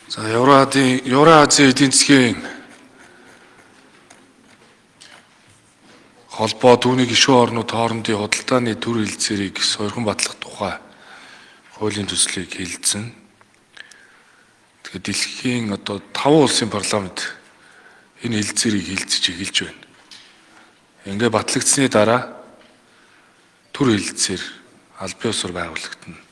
За Евразийн эдийн засгийн холбоо түүний гишүүн орнууд хоорондын худалдааны төр хэлцээрийг сойрхон батлах тухай хуулийн төслийг хэлсэн. Тэгэхээр дэлхийн 5 улсын парламент энэ хэлцээрийг хэлцэж эхэлж байна. Ингээ батлагдсны дараа төр хэлцээр албан ёсоор байгуулагдана.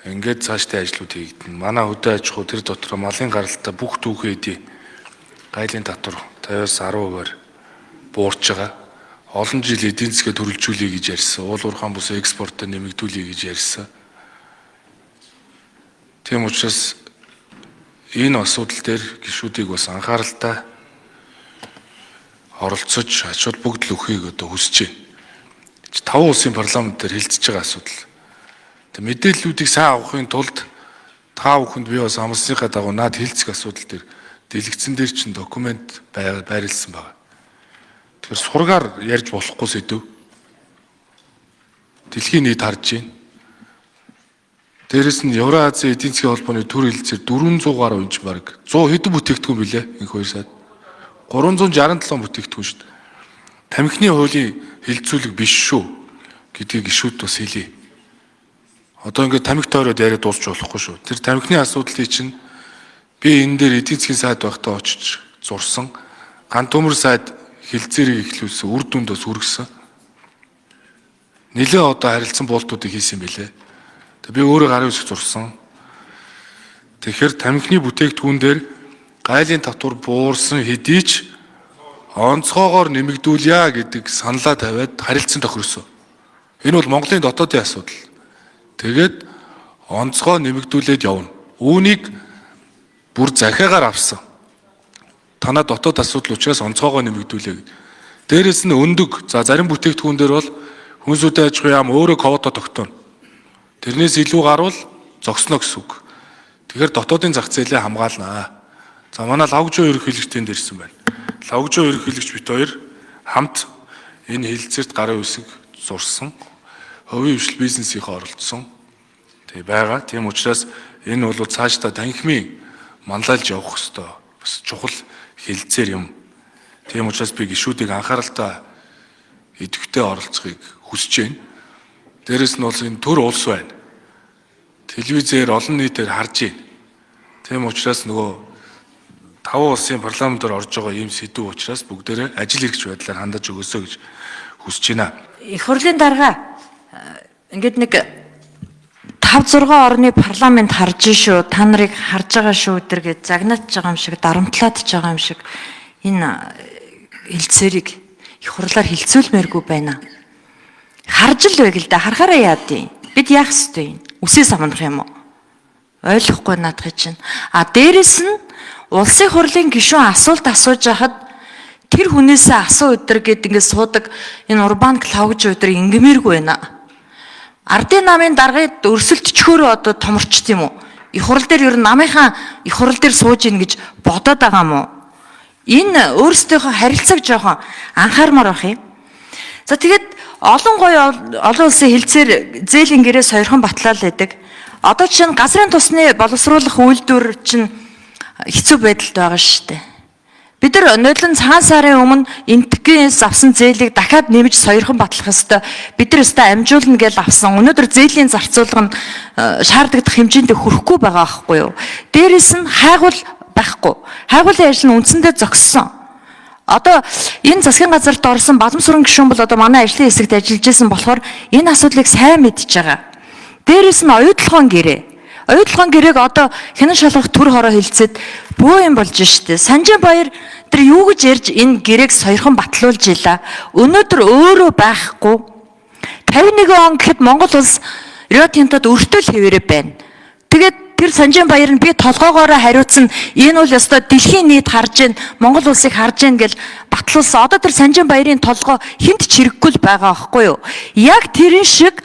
Ингээд цаашдын ажлууд хийгдэнэ. Манай хөдөө аж ахуй тэр дотор малын гаралтай бүх түүхээдийн гайлын татвар 50-10%-аар буурч байгаа. Олон жил эдийн засгээ төрөлжүүлэе гэж ярьсан. Уул уурхайн бус экспортоо нэмэгдүүлэе гэж ярьсан. Тийм учраас энэ асуудал дээр гишүүдийг бас анхааралтай оролцож ач холбогдол өгөхийг одоо хүсэж байна. 5 улсын парламент дээр хэлцэж байгаа асуудал. Мэдээллүүдийг сайн авахын тулд та бүхэнд би бас амлсныхаа дагуу наад хэлцэх асуудал дээр дэлгэцэн дээр чинь документ байрлсан байна. Тэгэхээр сургаар ярьж болохгүй сэдв. Дэлхийн нийт харж байна. Дээрэс нь Евразийн эдийн засгийн холбооны төр хэлцээр 400 гаруй инч баг 100 хэдэн бүтээгдэхүүн билээ энэ 2 сард. 367 бүтээгдэхүүн шүү дээ. Тамхины хуулийн хилцүүлэг биш шүү гэдгийг гишүүд бас хэлье. Одоо ингээд тамхи тойроод яриад дуусч болохгүй шүү. Тэр тамхины асуудлыг чинь би энэ дээр эдийн засгийн сайд байхдаа очиж зурсан. Ган төмөр сайд хилцээрийг эхлүүлсэн, үр дүндөөс хүргэсэн. Нэлээ одоо харилцан буултуудыг хийсэн байлээ. Би өөрөө гарын үсэг зурсан. Тэгэхээр тамхины бүтээгдэхүүн дээр гайлын татвар буурсан хэдий ч онцгоогоор нэмэгдүүлье гэдэг саналаа тавиад харилцан тохирсон. Энэ бол Монголын дотоодын асуудал. Тэгээд онцгой нэмэгдүүлээд явна. Үүнийг бүр захиагаар авсан. Танаа дотоод асуудал учраас онцгойгоо нэмэгдүүлээ. Дээрээс нь өндөг. За зарим бүтээгдэхүүн дээр бол хүнсүүдийн аж ахуйн яам өөрөө квота тогтооно. Тэрнээс илүү гарвал зогсно гэсэн үг. Тэгэхээр дотоодын зах зээлээ хамгаалнаа. За манай лавгжуу ерөнхийлөгчдийн дэрсэн байна. Лавгжуу ерөнхийлөгч бит хоёр хамт энэ хэлэлцээрт гарын үсэг зурсан. Хувийн хвшил бизнесийнхээ оролцсон. Тэг байгаа. Тийм учраас энэ бол цаашдаа танхимын манлайлж явах хэвээр бас чухал хэлэлцээр юм. Тийм учраас би гишүүдийг анхааралтай идэвхтэй оролцохыг хүсэж байна. Дээрэс нь бол энэ төр улс байна. Телевизээр олон нийтээр харж байна. Тийм учраас нөгөө 5 улсын парламентаар орж байгаа ийм сэдв учраас бүгдээрээ ажил хэрэгч байдлаар хандаж өгөөсэй гэж хүсэж байна. Их хурлын дарга ингээд нэг 5-6 орны парламент харж шүү, та нарыг харж байгаа шүү гэдэргээ загнааж байгаа юм шиг, дарамтлаадж байгаа юм шиг энэ хэлцээрийг их хурлаар хэлцүүлмээргүй байна. Харж л байг л да, харахаараа яад юм. Бид яах ёстой юм? Үсээ самнах юм уу? Ойлгохгүй наадах чинь. Дээрэс нь улсын хурлын гишүүн асуулт асууж хахад тэр хүнээсээ асуу өдр гэд ингээд суудаг энэ урбан клауж өдр ингэмээргүй байна. Ардын намын даргыг өрсөлдчихөөрөө одоо томорчт юм уу? Их хурл дээр ер нь намынхаа их хурл дээр сууж ийн гэж бодоод байгаа юм уу? Энэ өөрсдийнхөө харилцааг жоохон анхаармаар байх юм. За тэгээд олон улсын хэлцээр зээлийн гэрээ сойрхон батлал байдаг. Одоо чинь газрын тосны боловсруулах үйлдвэр чинь хэцүү байдалд байгаа шүү дээ. Бид нар нойлон цагаан сарын өмнө энтгээс авсан зээлийг дахиад нэмж сойрхон батлах ёстой. Бид нар өстой амжуулна гэж авсан. Өнөөдөр зээлийн зарцуулга нь шаардлагатай хэмжээнд хүрэхгүй байгаа байхгүй юу? Дээрээс нь хайгуул байхгүй. Хайгуулын ажил нь үндсэндээ зогссон. Одоо энэ засгийн газарт орсон Баламсүрэн гишүүн бол одоо манай ажлын хэсэгт ажиллаж байсан болохоор энэ асуудлыг сайн мэдж байгаа. Дээрээс нь оюутлогын гэрээ. Оюутлогын гэрээг одоо хянан шалгах төр хороо хилцээд бөө юм болж штэ. Санжин баяр тэр юу гэж ярьж энэ гэрээг сойрхон батлуулж ийла. Өнөөдөр өөрөө байхгүй. 51 он гэхэд Монгол улс Рио Тинтод өртөл хэвээрээ байна. Тэгээд тэр Санжин баяр нь би толгоогоороо хариуцсан. Энэ бол ёстой дэлхийн нийт харж гэн Монгол улсыг харж гэн гэл батлуулсан. Одоо тэр Санжин баярын толгой хинт чирэггүй л байгаа байхгүй юу? Яг тэрэн шиг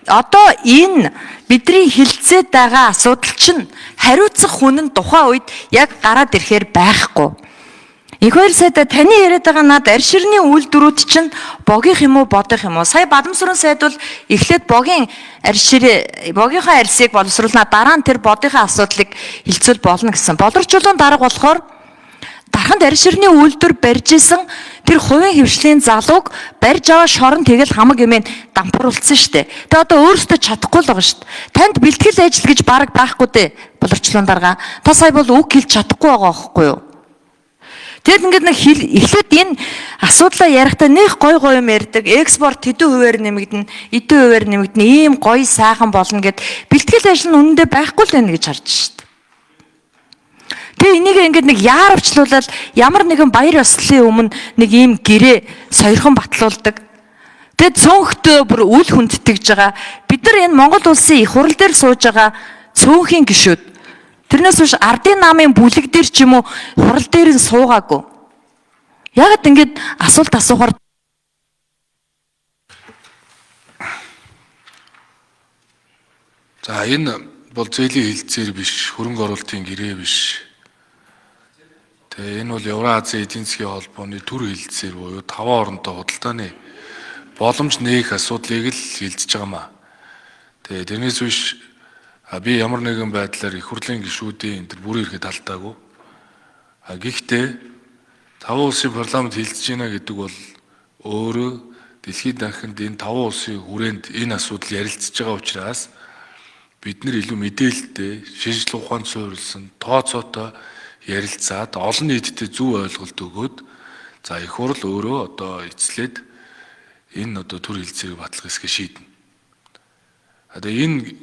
одоо энэ бидний хилцээд байгаа асуудал чинь хариуцах хүн нь тухайн үед яг гараад ирэхээр байхгүй. Их хоёр сайдаа таны яриад байгаа над арширны үйлдвэрүүд чинь богих юм уу, бодох юм уу? Сая Бадамсүрэн сайд бол эхлээд богийнхаа арьсыг боловсруулнаа, дараа нь тэр бодийнхаа асуудлыг хилцүүл болно гэсэн. Боловсруулалтын дарга болохоор дарханд арьширны үйлдвэр барьж исэн тэр хувийн хвшлийн залууг барьж аваа шорон тэгэл хамаг юмыг дампруулсан штэ. Тэгээ одоо өөрөөсөө чадахгүй л байгаа штэ. Танд бэлтгэл ажил гэж бараг байхгүй дээ. Боловсруулалтын дарга. Та сая бол үг хэлж чадахгүй байгаа байхгүй юу? Тэгэд ингээд нэг эхлээд энэ асуудлаа ярихдаа нэг гой юм ярьдаг. Экспорт хэдэн хувиар нэмэгдэнэ, эдэн хувиар нэмэгдэнэ, ийм гоё сайхан болно гэд бэлтгэл ажил нь үнэндээ байхгүй л байна гэж харж штэ. Тэгээ энийг ингээд нэг яарвчлуулаад ямар нэгэн баяр ёслолын өмнө нэг ийм гэрээ сойрхон батлуулдаг. Тэгээ цөөнхтөө бүр үл хүндэтгэж байгаа. Бид нар энэ Монгол улсын их хурал дээр сууж байгаа цөөнхийн гишүүд. Тэрнээс биш ардын намын бүлэг дээр ч юм уу хурал дээр нь суугаагүй. Ягаад ингэж асуулт асуухаар За энэ бол зээлийн хилцээр биш, хөрөнгө оруулалтын гэрээ биш. Тэгээ энэ бол Евразийн эдийн засгийн холбооны төр хилцээр буюу таван орондоо худалдааны боломж нээх асуудлыг л хилцэж байгаа маа. Тэгээ тэрнээс биш би ямар нэгэн байдлаар их хурлын гишүүдийн энэ бүрийн ирэхэд алдаагүй. Гэхдээ таван улсын парламент хилцэж байна гэдэг бол өөрөө дэлхийд дахинд энэ таван улсын хүрээнд энэ асуудал ярилцж байгаа учраас бид нар илүү мэдээлэлтэй, шинжлэх ухаанд суурилсан, тооцоотой ярилцаад олон нийтэд зөв ойлголт өгөөд за их хурл өөрөө одоо эцлээд энэ одоо төр хилцээрийг батлах хэсгээ шийднэ. Одоо энэ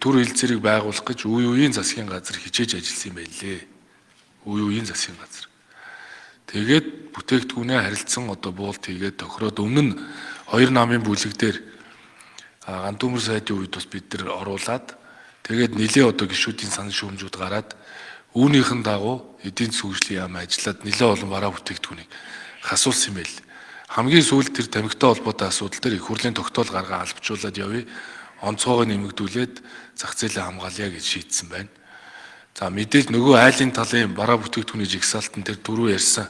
төр хилцээрийг байгуулах гэж үе үеийн засгийн газар хичээж ажилласан юм байлээ. Үе үеийн засгийн газар. Тэгээд бүтээгдэхүүнээ харилцсан одоо буулт хийгээд тохироод өмнө нь хоёр намын бүлэг дээр Гандүмэр сайдын үед бас бид нар оруулаад тэгээд нэлээ одоо гишүүдийн санал шүүмжүүд гараад үүнийхэн дагуу эдийн засгийн хөгжлийн яам ажиллаад нэлээ олон бараа бүтээгдэхүүнийг хасуулсан юм байл. Хамгийн сүүлд тэр тамхитай холбоотой асуудал дээр их хурлын тогтоол гаргаа албачуулаад явъя. Онцгойгоо нэмэгдүүлээд зах зээлээ хамгаалъя гэж шийдсэн байна. За мэдээж нөгөө айлын талын бараа бүтээгдэхүүний жигсаалтан тэр дөрөв ярьсан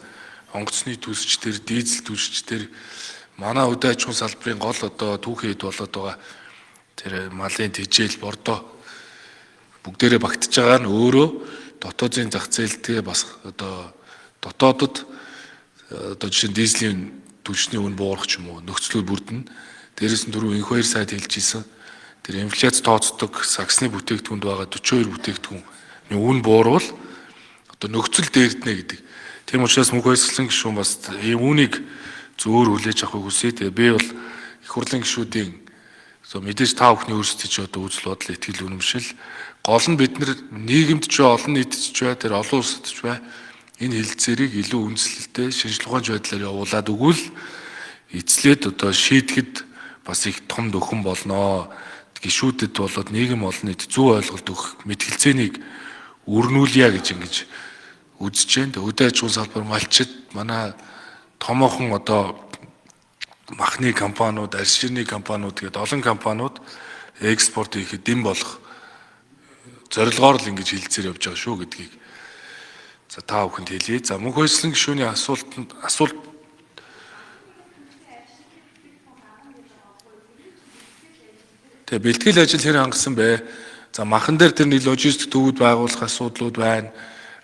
онгоцны түсч тэр дизель түсч тэр манай үдэ аж ахуйн салбарын гол одоо түүхэд болоод байгаа тэр малын тэжээл бордоо бүгдээрээ багтж байгаа нь өөрөө дотоодын зах зээлтэй бас одоо дотоодод одоо жишээ нь дизелийн түвшний үн буурах ч юм уу нөхцлөөр бүрдэнэ. Дээрээс нь дөрөв их 2 сайд хэлжсэн. Тэр инфляц тооцдог саксны бүтээгдэхүүнд байгаа 42 бүтээгдэхүүн үн бууруул одоо нөхцөл дээрднэ гэдэг. Тийм учраас мөнх баясгалан гишүүн бас ийм үнийг зөөр хүлээж авахыг хүсье. Тэгээ би бол их хурлын гишүүдийн мэдээж та бүхний өөрсдөө ч одоо үзэл бодол итгэл үнэмшил гол нь бид нар нийгэмд ч олон нийтэд ч бай тэр олон улсад ч бай энэ хилцээрийг илүү үндэслэлтэй шинжлэх ухааны байдлаар явуулаад өгвөл эцлээд одоо шийдэхэд бас их том дөхөн болноо. Гишүүдэд болоод нийгэм олон нийт зөв ойлголт өгөх мэтгэлцээнийг өрнүүлье гэж ингэж үзэж байна. Тэгээ үдэ аж ахуйн салбар малчид манай томоохон одоо махны компаниуд, арьс ширний компаниуд гэдэг олон компаниуд экспорт хийхэд дэм болох зорилгоор л ингэж хилцээр явж байгаа шүү гэдгийг за та бүхэнд хэлье. За мөнх баясгалан гишүүний асуулт тэгээ бэлтгэл ажил хэр хангасан бэ? За махан дээр тэр нэг логистик төвүүд байгуулах асуудлууд байна.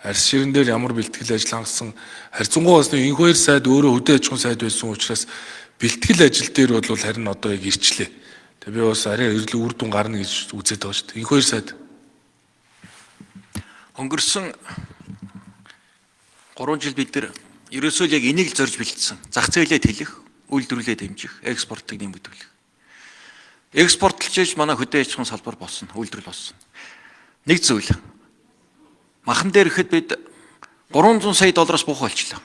Арьс ширэн дээр ямар бэлтгэл ажил хангасан харьцангуй бас нэг энх 2 сайд өөрөө хөдөө аж ахуйн сайд байсан учраас бэлтгэл ажил дээр бол харин одоо яг ирчлээ. Тэгээ би бас арай үр дүн гарна гэж үзээд байгаа шүү дээ. Энх 2 сайд өнгөрсөн 3 жил бид нар ерөөсөө яг энийг л зорж бэлдсэн. Зах зээлээ тэлэх, үйлдвэрлэлээ дэмжих, экспортыг нэмэгдүүлэх. Экспортлж манай хөдөө аж ахуйн салбар болсон, үйлдвэрлэл болсон. Нэг зүйл. Махан дээр ихэд бид 300 сая доллараас буух болчихлоо.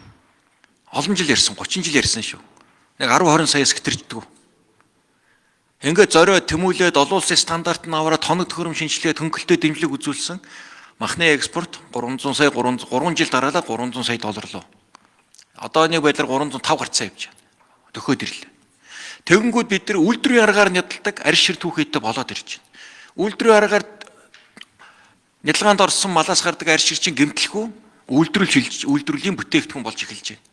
Олон жил ярьсан, 30 жил ярьсан шүү. Нэг 10-20 саяас гэтэрчдэг. Ингээд зориод тэмүүлээд олон улсын стандарт нь аваад тоног төхөөрөм шинжилгээд хөнгөлтөө дэмжлэг үзүүлсэн махны экспорт 300 сая 3 жил дараалал 300 сая доллар лөө. Одоо нэг байдлаар 305 гарцаа явж байна. Төхөөд ирлээ. Тэгэнгүүт бид нар үйлдвэрийн аргаар нядалдаг арьс шир түүхийдээ болоод ирж байна. Үйлдвэрийн аргаар нядалгаанд орсон малаас гардаг арьс шир чинь гэмтэлгүй үйлдвэрлэлийн бүтээгдэхүүн болж эхэлж байна.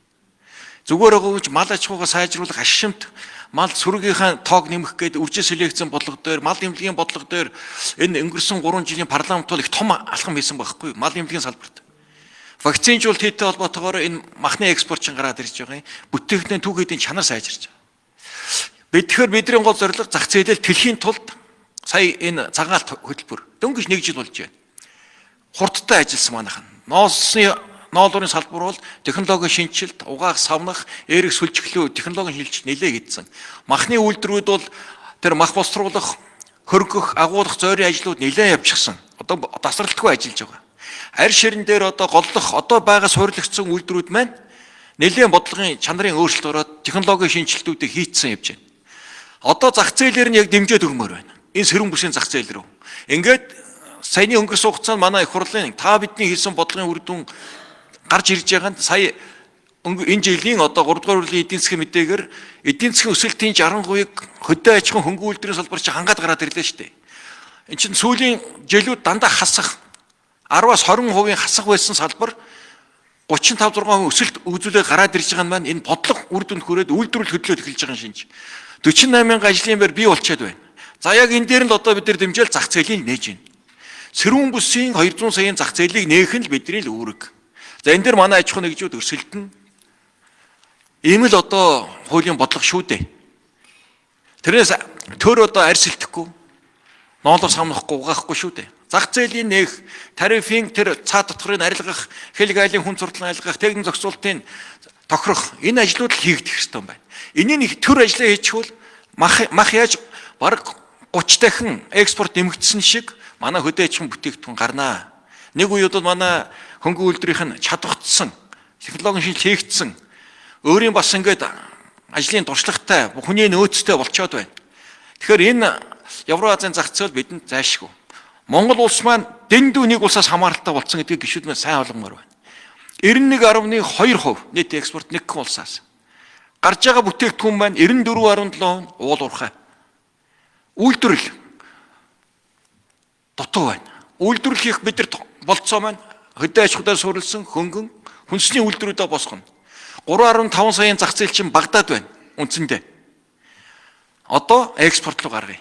Зүгээр өгөөж мал аж ахуйгаа сайжруулах ашимт мал сүргийнхаа тоог нэмэх гээд үржил селекцийн бодлого дээр, мал эмнэлгийн бодлого дээр энэ өнгөрсөн 3 жилийн парламент бол их том алхам хийсэн байхгүй юу? Мал эмнэлгийн салбарт. Вакцинжуулалт хийтэй холбоотойгоор энэ махны экспорт чин гараад ирж байгаа юм. Бүтээгдэхүүн түүхийдийн чанар сайжирч байгаа. Тэгэхээр бидний гол зорилго зах зээлэл тэлхийн тулд сая энэ цагаалт хөтөлбөр дөнгөж 1 жил болж байна. Хурдтай ажилласан манайхан. Ноолуурын салбар бол технологийн шинжилт, угаах, савнах, эерэг сүлжиглүү технологийн шинжилт нэлээд хийсэн. Махны үйлдвэрүүд бол тэр мах боловсруулах, хөргөх, агуулгах зөөрийн ажлууд нэлээд явчихсан. Одоо тасралтгүй ажиллаж байгаа. Арь ширэн дээр одоо голлох, одоо байгаа суурилагдсан үйлдвэрүүд маань нэлээд бодлогын чанарын өөрчлөлт ороод технологийн шинжилтүүдийг хийцэн явж байна. Одоо зах зээлээр нь яг дэмжиж өгмөр байна. Энэ сэрүүн бүсийн зах зээл рүү. Ингээд саяны өнгөрсөн хугацаанд манай их хурлын та бидний хийсэн бодлогын үр дүн гарч ирж байгаа нь сая энэ жилийн одоо 3 дугаар үеийн эдийн засгийн мэдээгээр эдийн засгийн өсөлтийн 60%-ыг хөдөө аж ахуйн хөнгөн үйлдвэрийн салбар чинь хангаад гараад ирлээ шүү дээ. Энд чинь сүүлийн жилүүд дандаа хасах 10-аас 20% хасах байсан салбар 35-6% өсөлт үзүүлээд гараад ирж байгаа нь маань энэ бодлого үр дүнд хүрээд үйлдвэрлэл хөдлөөд эхэлж байгаа шинж. 48,000 ажлын байр бий болчиход байна. За яг энэ дээр нь одоо бид нар дэмжээл зах зээлийг нээж байна. Сэрүүн бүсийн 200 саяын зах зээлийг нээх нь л бидний л үүрэг. За энэ дээр манай аж ахуй нэгжүүд өрсөлдөн. Ийм л одоо хуулийн бодлого шүү дээ. Тэрнээс төр одоо арьс илтгэхгүй, ноолор самнахгүй угаахгүй шүү дээ. Зах зээлийн нээх, тарифын тэр цаа татврыг арилгах, хэл гайлын хүн сурталчилан арилгах, техник зохицуултын тохирох энэ ажлууд л хийгдэх ёстой юм байна. Энийг нэг төр ажиллаа хийчихвэл мах яаж бараг 30 дахин экспорт нэмэгдсэн шиг манай хөдөө аж ахуйн бүтээгдэхүүн гарнаа. Нэг үед бол манай хөнгөн үйлдвэрийн чадварчсан, технологийн шинжилгээ хийгдсэн, өөрийн бас ингээд ажлын туршлагатай, хүний нөөцтэй болчиход байна. Тэгэхээр энэ Евразийн зах зээл бидэнд зайлшгүй. Монгол улс маань дэндүү нэг улсаас хамааралтай болсон гэдгийг гишүүд маань сайн ойлгомоор байна. 91.2% нийт экспорт нэг улсаас. Гарч байгаа бүтээгдэхүүн маань 94.7% уул уурхай. Үйлдвэрлэл дутуу байна. Үйлдвэрлэл хийх бид нар болцоо маань хөдөө аж ахуйдаа суурилсан хөнгөн хүнсний үйлдвэрүүдээ босгоно. 3.5 саяын зах зээл чинь Багдад байна үндсэндээ. Одоо экспорт руу гаргая.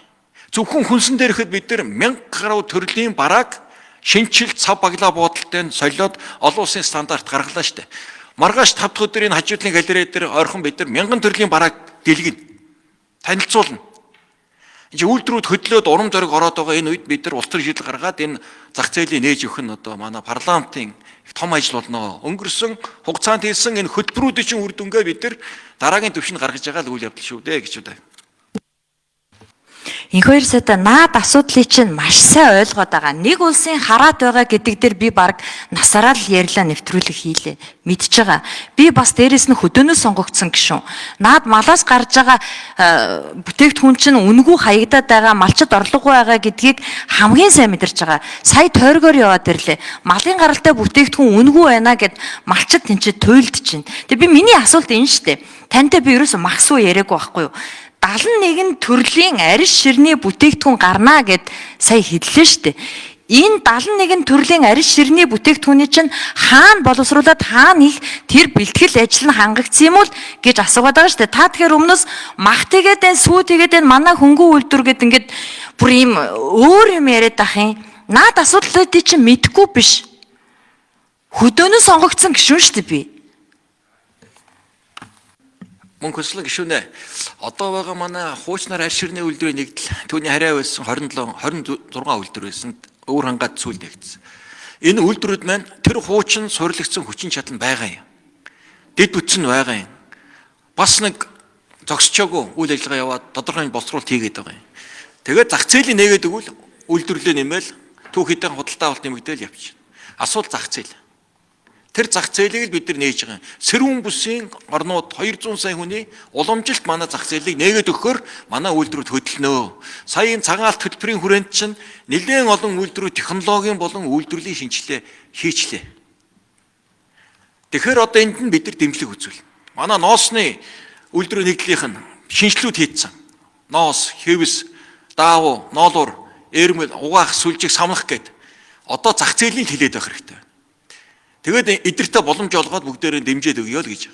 Зөвхөн хүнсэн дээр ихэд бид нар 1000 гаруй төрлийн барааг шинжилт цав баглаа буудалтай нь солиод олон улсын стандарт гаргалаа штэ. Маргааш 5 дахь өдрийн хажуудлын галерей дээр ойрхон бид нар 1000 төрлийн барааг дэлгэнэ. Танилцуулна. Энд үйлдвэрүүд хөдлөөд урам зориг ороод байгаа энэ үед бид нар улс төр шийдэл гаргаад энэ зах зээлийн нээж өгөх нь одоо манай парламентын том ажил болно. Өнгөрсөн хугацаанд хийсэн энэ хөтөлбөрүүдийн чинь үр дүнгээ бид нар дараагийн түвшинд гаргаж байгаа л үйл явдал шүү дээ гэж үү. Энх хоёр сайда наад асуудлыг чинь маш сайн ойлгоод байгаа. Нэг улсын хараад байгаа гэдэг дээр би баг насараа л ярьлаа нэвтрүүлэг хийлээ. Мэдж байгаа. Би бас дээрэс нь хөдөөнөөс сонгогдсон гишүүн. Наад малаас гарч байгаа бүтээгдэхүүн чинь үнэгүй хаягдаад байгаа, малчид орлогогүй байгаа гэдгийг хамгийн сайн мэдэрч байгаа. Сая тойргоор яваад ирлээ. Малын гаралтай бүтээгдэхүүн үнэгүй байна гэд малчид тэнцээ туйлдж байна. Тэгээ би миний асуулт энэ штэ. Тантай би ерөөсө махсуу яриаггүй байхгүй юу? 71 төрлийн арьс ширний бүтээгдэхүүн гарнаа гэд сая хэллээ шүү дээ. Энэ 71 төрлийн арьс ширний бүтээгдэхүүний чинь хаана боловсруулад хаана их тэр бэлтгэл ажил нь хангагдсан юм уу гэж асуугаад байгаа шүү дээ. Та тэгэхээр өмнөөс мах тэгээд энэ сүү тэгээд энэ манай хөнгөн үйлдвэр гэд ингээд бүр ийм өөр юм яриад ах юм. Наад асуудлуудыг чинь мэдэхгүй биш. Хөдөөнөө сонгогдсон гişүн шүү дээ би. Мөнх хөслөг гişүнэ. Одоо байгаа манай хуучнаар арьс ширний үйлдвэрийн нэгдэл түүний харьяа байсан 26 үйлдвэр байсан. Өөр хангаад сүйд нэгдсэн. Энэ үйлдвэрүүд маань тэр хуучин сурлагдсан хүчин чадал байгаа юм. Дэд бүтсэн байгаа юм. Бас нэг зогсчоогүй үйл ажиллагаа яваад тодорхой боловсруулалт хийгээд байгаа юм. Тэгээд зах зээлийн нээгээд өгвөл үйлдвэрлэлээ нэмэл түүхийдээ худалдаа авалт нэмэгдээл явчих. Асуулт зах зээл. Тэр зах зээлийг л бид нар нээж байгаа юм. Сэрүүн бүсийн орнууд 200 сая хүний уламжилт манай зах зээлийг нээгээд өгөхөөр манай үйлдвэрүүд хөдөлнө. Саяын цагаалт хөтөлбөрийн хүрээнд чинь нэлээд олон үйлдвэрүүд технологийн болон үйлдвэрлэлийн шинжилгээ хийчлээ. Тэгэхээр одоо энд нь бид нар дэмжлэг үзүүлнэ. Манай ноосны үйлдвэрийн нэгдлийнх нь шинжилүүд хийцэн. Ноос, хэвс, даавуу, ноолуур, эрмэл, угаах, сүлжиг, самнах гэд одоо зах зээлийн хилээд байх хэрэгтэй. Тэгээд эдэртээ боломж олгоод бүгдээрээ дэмжиж өгье л гэж.